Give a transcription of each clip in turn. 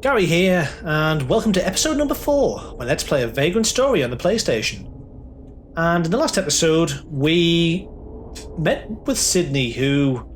Gary here, and welcome to episode number 4, my Let's Play a Vagrant story on the PlayStation. And in the last episode, we met with Sydney, who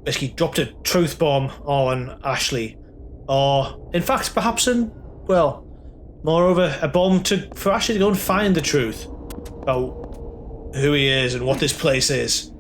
basically dropped a truth bomb on Ashley. Or, in fact, perhaps moreover, a bomb for Ashley to go and find the truth about who he is and what this place is.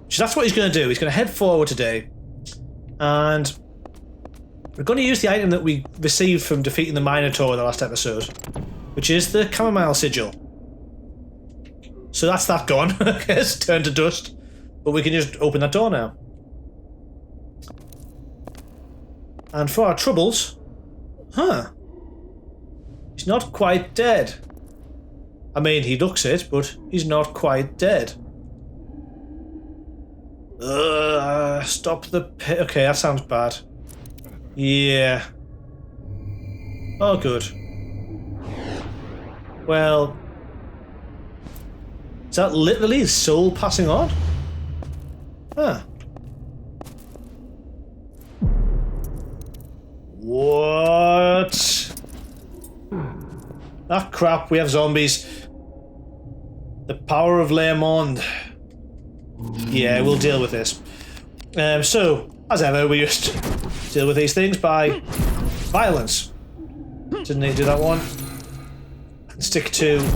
So that's what he's going to do. He's going to head forward today, and we're going to use the item that we received from defeating the Minotaur in the last episode, which is the chamomile sigil. So that's that gone. I guess, turned to dust. But we can just open that door now. And for our troubles... He's not quite dead. I mean, he looks it, but he's not quite dead. Stop the pit. Okay, that sounds bad. Yeah. Oh, good. Well... Is that literally his soul passing on? Huh. What? Ah, crap, we have zombies. The power of Le Monde. Yeah, we'll deal with this. So, as ever, we just deal with these things by violence. Didn't need to do that one. And stick to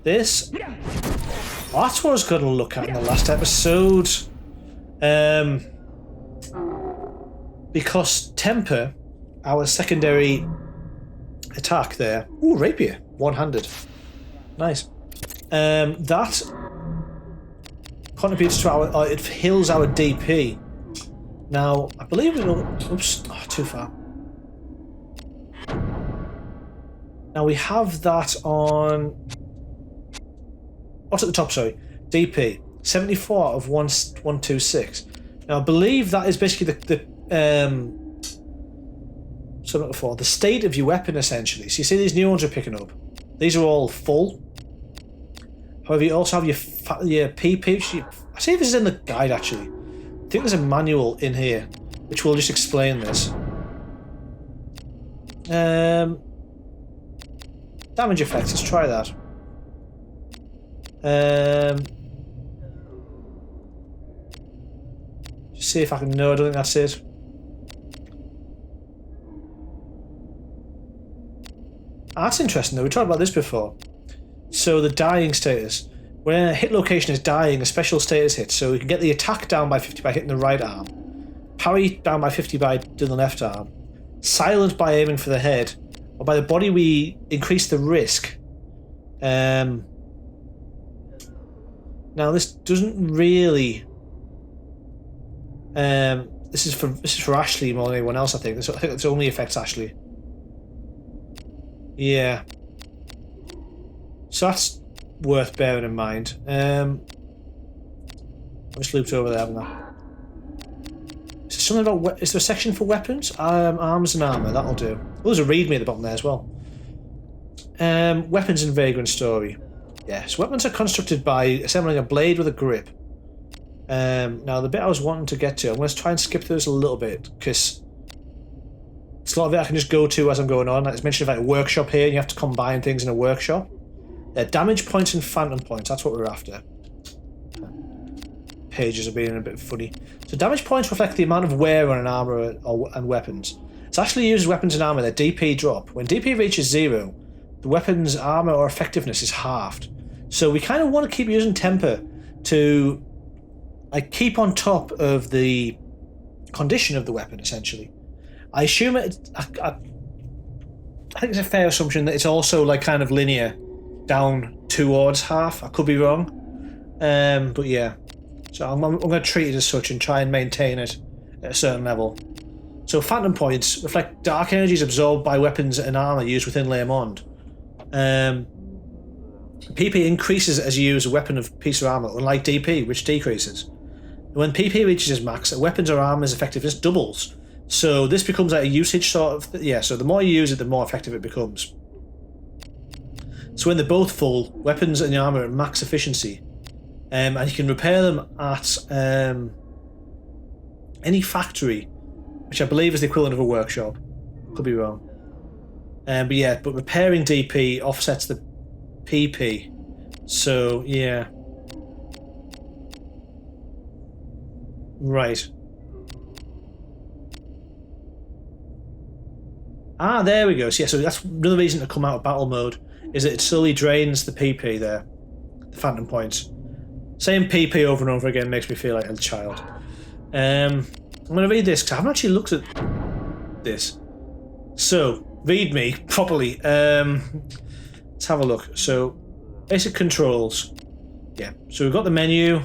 this. Oh, that's what I was going to look at in the last episode. Because Temper, our secondary attack there. Ooh, rapier. One-handed. Nice. That contributes to our... it heals our DP. Now, I believe it'll... Oops. Oh, too far. Now, we have that on... What's at the top, sorry? DP. 74 out of 126. Now, I believe that is basically the state of your weapon, essentially. So you see these new ones we're picking up. These are all full. However, you also have your PP. I see if this is in the guide, actually. I think there's a manual in here, which will just explain this. Damage effects, let's try that. Just see if I can... No, I don't think that's it. That's interesting though, we talked about this before. So the dying status. When a hit location is dying, a special status hits. So we can get the attack down by 50 by hitting the right arm. Parry down by 50 by doing the left arm. Silent by aiming for the head. Or by the body we increase the risk. Now this doesn't really... This is for Ashley more than anyone else, I think. I think this only affects Ashley. Yeah. So that's worth bearing in mind. I just looped over there, haven't I? Is there something about... Is there a section for weapons? Arms and armour, that'll do. Oh, there's a readme at the bottom there as well. Weapons in Vagrant story. Yes, weapons are constructed by assembling a blade with a grip. Now, the bit I was wanting to get to, I'm going to try and skip through this a little bit, because it's a lot of it I can just go to as I'm going on. Like it's mentioned about a workshop here, and you have to combine things in a workshop. Damage points and phantom points, that's what we're after. Pages are being a bit funny. So damage points reflect the amount of wear on an armour and weapons. It actually uses weapons and armour, their DP drop. When DP reaches 0, the weapon's armour or effectiveness is halved. So we kind of want to keep using Temper to keep on top of the condition of the weapon, essentially. I assume I think it's a fair assumption that it's also kind of linear down towards half. I could be wrong. But yeah. So I'm going to treat it as such and try and maintain it at a certain level. So phantom points reflect dark energies absorbed by weapons and armour used within Le Monde. PP increases as you use a weapon of piece of armour, unlike DP, which decreases. When PP reaches its max, a weapons or armour's effectiveness doubles. So this becomes like a usage sort of... Yeah, so the more you use it, the more effective it becomes. So when they're both full, weapons and the armour are at max efficiency. And you can repair them at any factory which I believe is the equivalent of a workshop. Could be wrong. But yeah, but repairing DP offsets the PP. So, yeah. Right. Ah, there we go. So, yeah, so that's another reason to come out of battle mode, is that it slowly drains the PP there. The phantom points. Same PP over and over again makes me feel like a child. I'm going to read this because I haven't actually looked at this. So, read me properly. Let's have a look. So, basic controls. Yeah, so we've got the menu.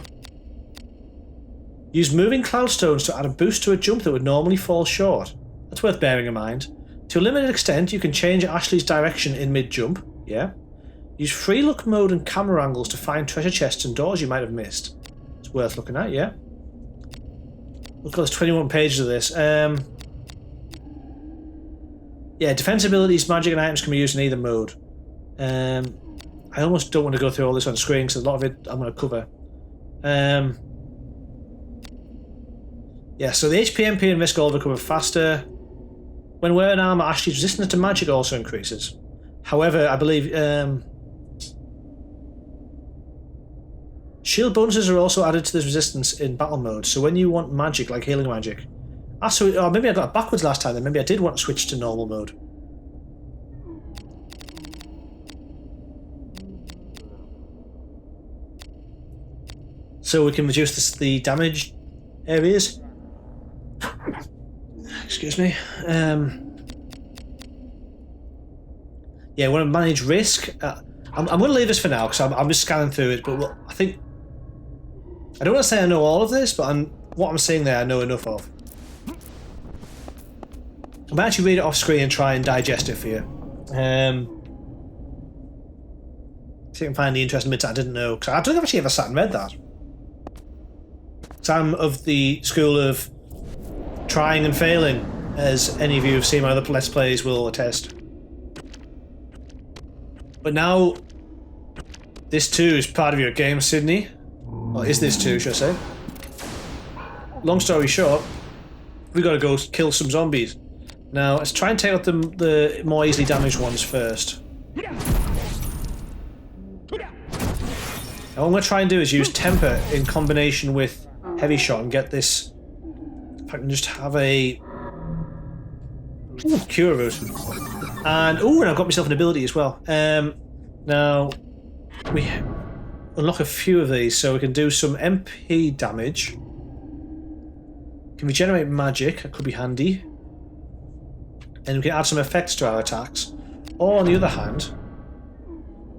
Use moving cloudstones to add a boost to a jump that would normally fall short. That's worth bearing in mind. To a limited extent, you can change Ashley's direction in mid-jump. Yeah. Use free look mode and camera angles to find treasure chests and doors you might have missed. It's worth looking at, yeah. Look at those 21 pages of this. Yeah, defense abilities, magic and items can be used in either mode. I almost don't want to go through all this on screen because a lot of it I'm going to cover. Yeah, so the HP, MP and risk all recover faster. When wearing armor, Ashley's resistance to magic also increases. However, I believe shield bonuses are also added to this resistance in battle mode. So when you want magic, like healing magic. So maybe I got it backwards last time then. Maybe I did want to switch to normal mode. So we can reduce the damage areas. Excuse me. Yeah, I want to manage risk. I'm going to leave this for now because I'm just scanning through it. But I think I don't want to say I know all of this, but what I'm seeing there I know enough of. I might actually read it off screen and try and digest it for you. See if I can find the interesting bits I didn't know. Because I don't think I've actually ever sat and read that. Because I'm of the school of trying and failing, as any of you who've seen my other Let's Plays will attest. But now, this too is part of your game, Sydney. Or is this too, should I say? Long story short, we got to go kill some zombies. Now, let's try and take out the more easily damaged ones first. Now, what I'm going to try and do is use Temper in combination with Heavy Shot and get this. If I can just have a Cure Root. And I've got myself an ability as well. Now, we unlock a few of these, so we can do some MP damage. Can regenerate magic, that could be handy. And we can add some effects to our attacks. Or on the other hand,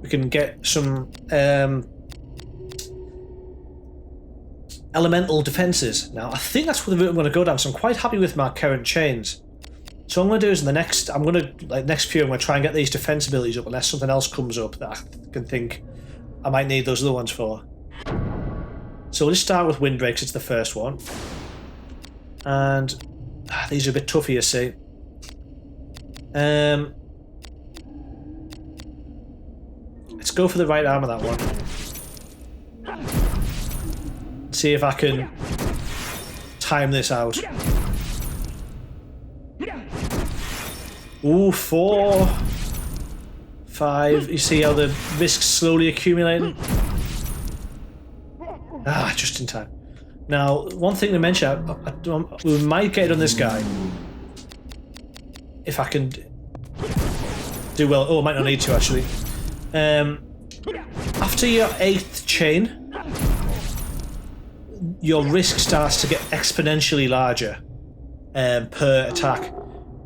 we can get some elemental defenses. Now, I think that's the route I'm going to go down, so I'm quite happy with my current chains. So what I'm going to do is next few, I'm going to try and get these defense abilities up unless something else comes up that I can think I might need those other ones for. So we'll just start with Windbreaks, it's the first one. And these are a bit tougher, you see. Let's go for the right arm of that one. See if I can time this out. Ooh, 4, 5. You see how the risk's slowly accumulating? Just in time. Now, one thing to mention, we might get it on this guy. If I can do well. Oh, I might not need to actually. After your 8th chain, your risk starts to get exponentially larger per attack. Do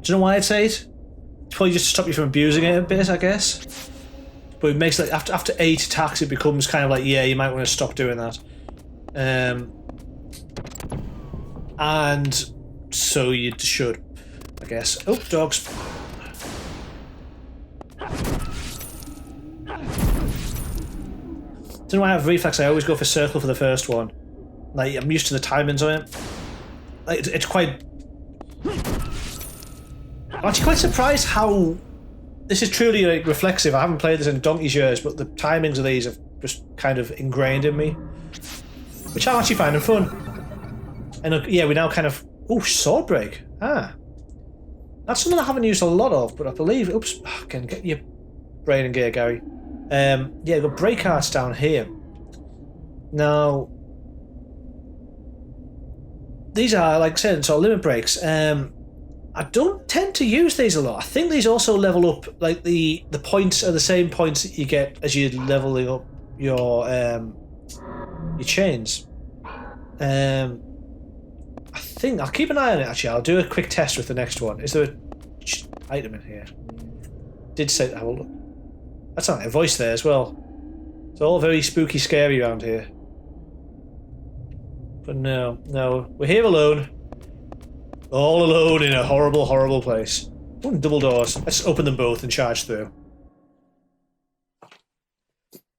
you know why I'd say it? It's probably just to stop you from abusing it a bit, I guess. But it makes like after 8 attacks, it becomes kind of like, yeah, you might want to stop doing that. And so you should, I guess. Oh, dogs. Don't know why I have reflex. I always go for circle for the first one. Like, I'm used to the timings on it. Like, it's quite. I'm actually quite surprised how this is truly like reflexive. I haven't played this in donkey's years, but the timings of these have just kind of ingrained in me, which I'm actually finding fun. And yeah, we now kind of sword break. Ah. That's something I haven't used a lot of, but I believe... Oops. I can get your brain in gear, Gary. Yeah, we've got brake arts down here. Now... These are, like I said, sort of limit brakes. I don't tend to use these a lot. I think these also level up, like the points are the same points that you get as you're leveling up your chains. I think I'll keep an eye on it. Actually, I'll do a quick test with the next one. Is there an item in here? Did say have a look. That's not a voice there as well. It's all very spooky, scary around here. But no, we're here alone. All alone in a horrible, horrible place. Ooh, double doors. Let's open them both and charge through.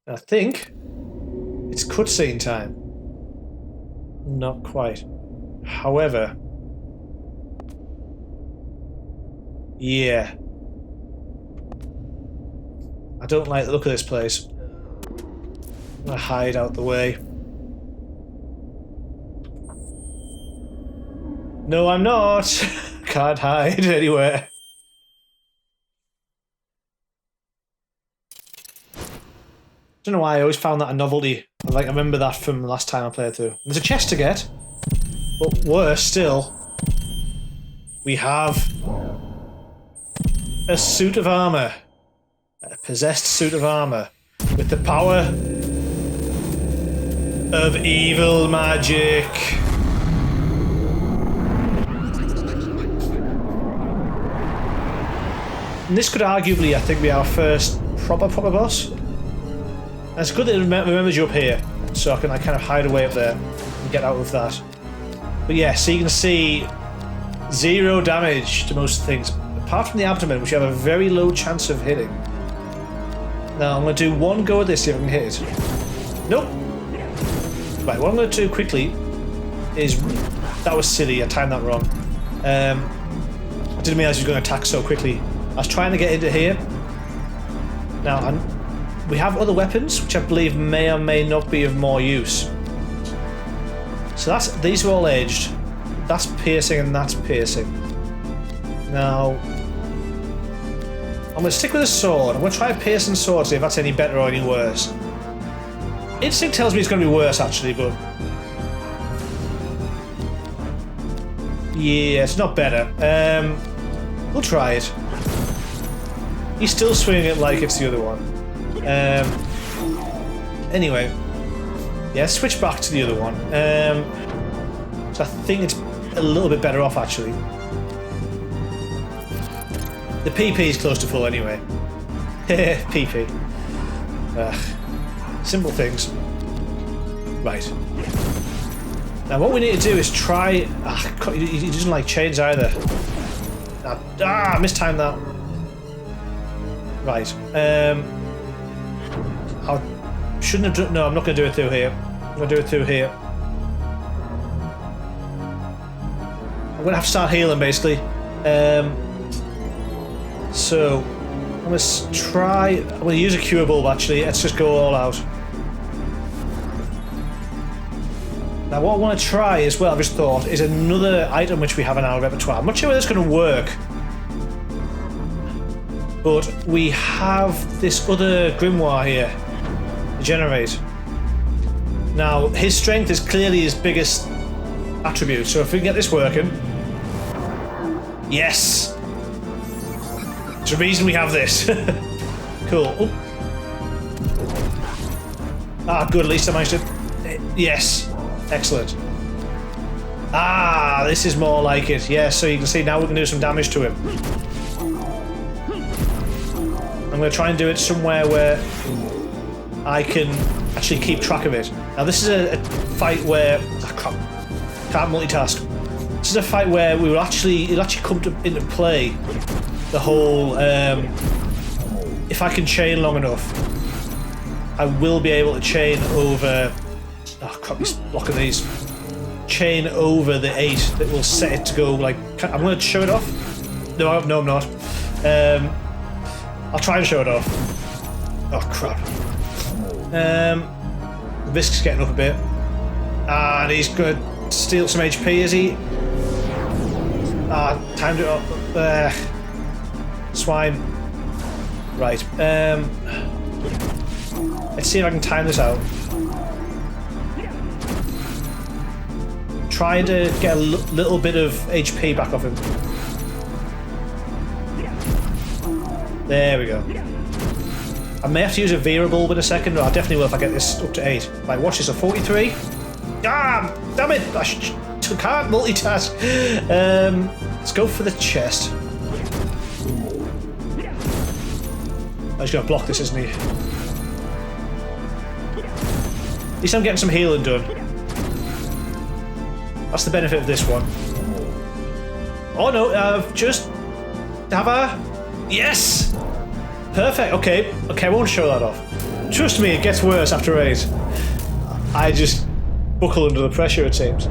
I think it's cutscene time. Not quite. However, yeah. I don't like the look of this place. I'm gonna hide out the way. No, I'm not. Can't hide anywhere. Don't know why I always found that a novelty. I remember that from the last time I played through. There's a chest to get, but worse still, we have a suit of armor, a possessed suit of armor with the power of evil magic. And this could arguably, I think, be our first proper boss. And it's good that it remembers you up here, so I can kind of hide away up there and get out of that. But yeah, so you can see 0 damage to most things, apart from the abdomen, which you have a very low chance of hitting. Now I'm going to do one go at this, see if I can hit it. Nope. Right, what I'm going to do quickly is... That was silly, I timed that wrong. I didn't realize he was going to attack so quickly. I was trying to get into here. Now, we have other weapons, which I believe may or may not be of more use. So these are all edged. That's piercing and that's piercing. Now, I'm going to stick with a sword. I'm going to try a piercing sword, see if that's any better or any worse. Instinct tells me it's going to be worse, actually, but... Yeah, it's not better. We'll try it. He's still swinging it like it's the other one. Anyway. Yeah, switch back to the other one. So I think it's a little bit better off, actually. The PP is close to full anyway. PP. Simple things. Right. Now what we need to do is try... he doesn't like chains either. I mistimed that. Right. I shouldn't have done... No, I'm not going to do it through here. I'm going to do it through here. I'm going to have to start healing, basically. So, I'm going to try... I'm going to use a cure bulb, actually. Let's just go all out. Now, what I want to try as well, I've just thought, is another item which we have in our repertoire. I'm not sure whether it's going to work. But we have this other grimoire here. Generate. Now, his strength is clearly his biggest attribute, so if we can get this working... Yes! There's a reason we have this. Cool. Oh. Good, at least I managed to... Yes. Excellent. This is more like it. Yeah, so you can see now we can do some damage to him. I'm going to try and do it somewhere where I can actually keep track of it. Now this is a fight where... can't multitask. This is a fight where it'll actually come into play the whole... if I can chain long enough, I will be able to chain over... Oh crap, he's blocking these. Chain over the 8 that will set it to go like... I'm going to show it off. No, I'm not. I'll try and show it off. Oh crap. The Visc's getting up a bit. And he's going to steal some HP, is he? Timed it up. Swine. Right. Let's see if I can time this out. Trying to get a little bit of HP back off him. There we go. I may have to use a variable in a second, but I definitely will if I get this up to 8. Right, watch this, a 43. Ah, damn it! I can't multitask. Let's go for the chest. He's going to block this, isn't he? At least I'm getting some healing done. That's the benefit of this one. Oh no, I've just... Have I? Yes! Perfect, okay. Okay, I won't show that off. Trust me, it gets worse after 8. I just buckle under the pressure, it seems.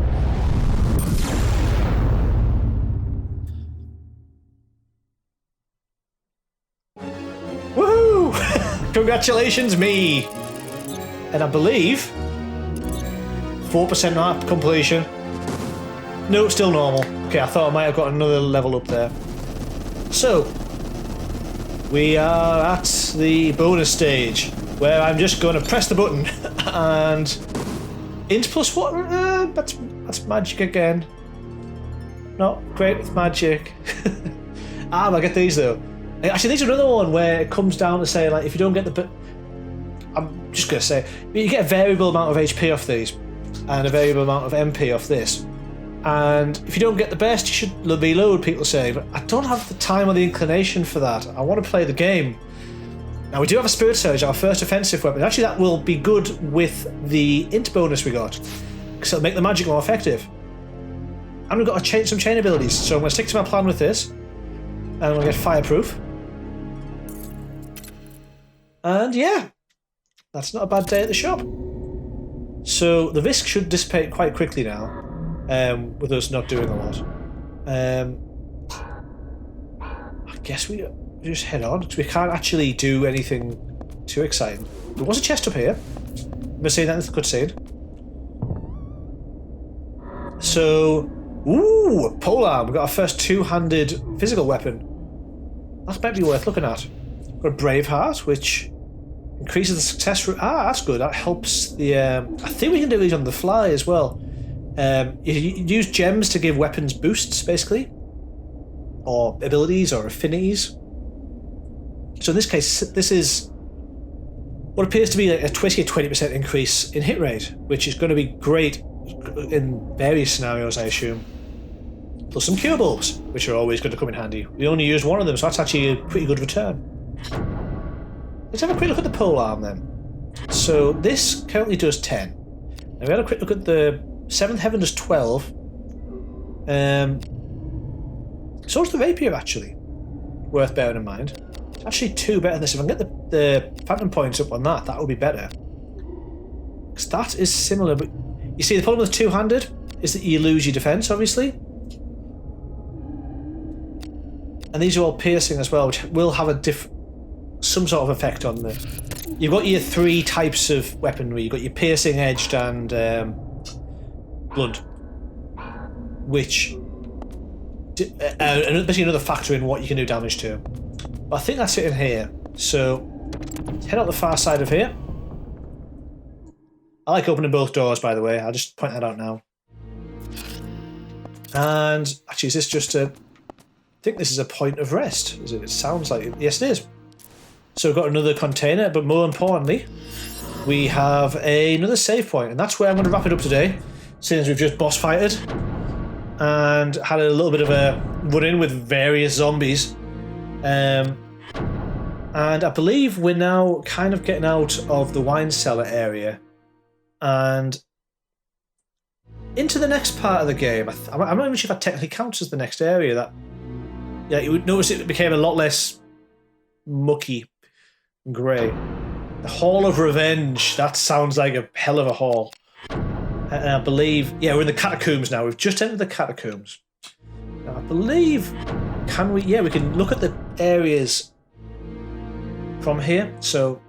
Woohoo! Congratulations, me! And I believe 4% map completion. No, still normal. Okay, I thought I might have got another level up there. So, we are at the bonus stage, where I'm just going to press the button and... Int plus what? That's magic again. Not great with magic. I get these though. Actually, these are another one where it comes down to say, like, if you don't get the... I'm just going to say, you get a variable amount of HP off these, and a variable amount of MP off this. And if you don't get the best, you should reload, people say, but I don't have the time or the inclination for that. I want to play the game. Now, we do have a Spirit Surge, our first offensive weapon. Actually, that will be good with the int bonus we got, because it'll make the magic more effective. And we've got to change some chain abilities, so I'm going to stick to my plan with this, and I'm going to get Fireproof. And yeah, that's not a bad day at the shop. So the Visk should dissipate quite quickly now. With us not doing a lot. I guess we just head on, because we can't actually do anything too exciting. There was a chest up here. I'm going to say that in the cutscene. So, ooh, polearm. We've got our first two-handed physical weapon. That might be worth looking at. We've got a Braveheart, which increases the success rate. Ah, that's good. That helps the... I think we can do these on the fly as well. You use gems to give weapons boosts, basically, or abilities or affinities. So in this case, this is what appears to be like a 20% increase in hit rate, which is going to be great in various scenarios, I assume. Plus some cure bulbs, which are always going to come in handy. We only used one of them, so that's actually a pretty good return. Let's have a quick look at the polearm then. So this currently does 10. Now we had a quick look at the 7th Heaven does 12. So does the Rapier, actually. Worth bearing in mind. It's actually 2 better than this. If I can get the Phantom points up on that, that would be better. Because that is similar, but you see the problem with two-handed is that you lose your defense, obviously. And these are all piercing as well, which will have some sort of effect on the... You've got your 3 types of weaponry. You've got your piercing, edged, and... blunt, which basically another factor in what you can do damage to. But I think that's it in here. So let's head out the far side of here. I like opening both doors, by the way. I'll just point that out now. And actually, is this just a... I think this is a point of rest. Is it? It sounds like it. Yes, it is. So we've got another container, but more importantly, we have another save point, and that's where I'm going to wrap it up today. Since we've just boss fighted and had a little bit of a run-in with various zombies. And I believe we're now kind of getting out of the Wine Cellar area and into the next part of the game. I'm not even sure if that technically counts as the next area. That, yeah, you would notice it became a lot less mucky and grey. The Hall of Revenge. That sounds like a hell of a hall. And I believe, yeah, we're in the catacombs now. We've just entered the catacombs. Now, I believe, can we? Yeah, we can look at the areas from here. So,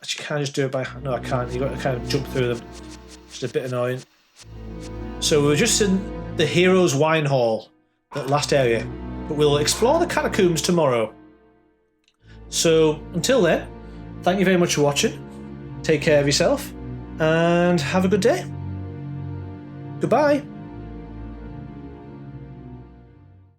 actually, can I just do it by? No, I can't. You've got to kind of jump through them. It's a bit annoying. So we're just in the Heroes Wine Hall, that last area. But we'll explore the catacombs tomorrow. So until then, thank you very much for watching. Take care of yourself and have a good day. Goodbye.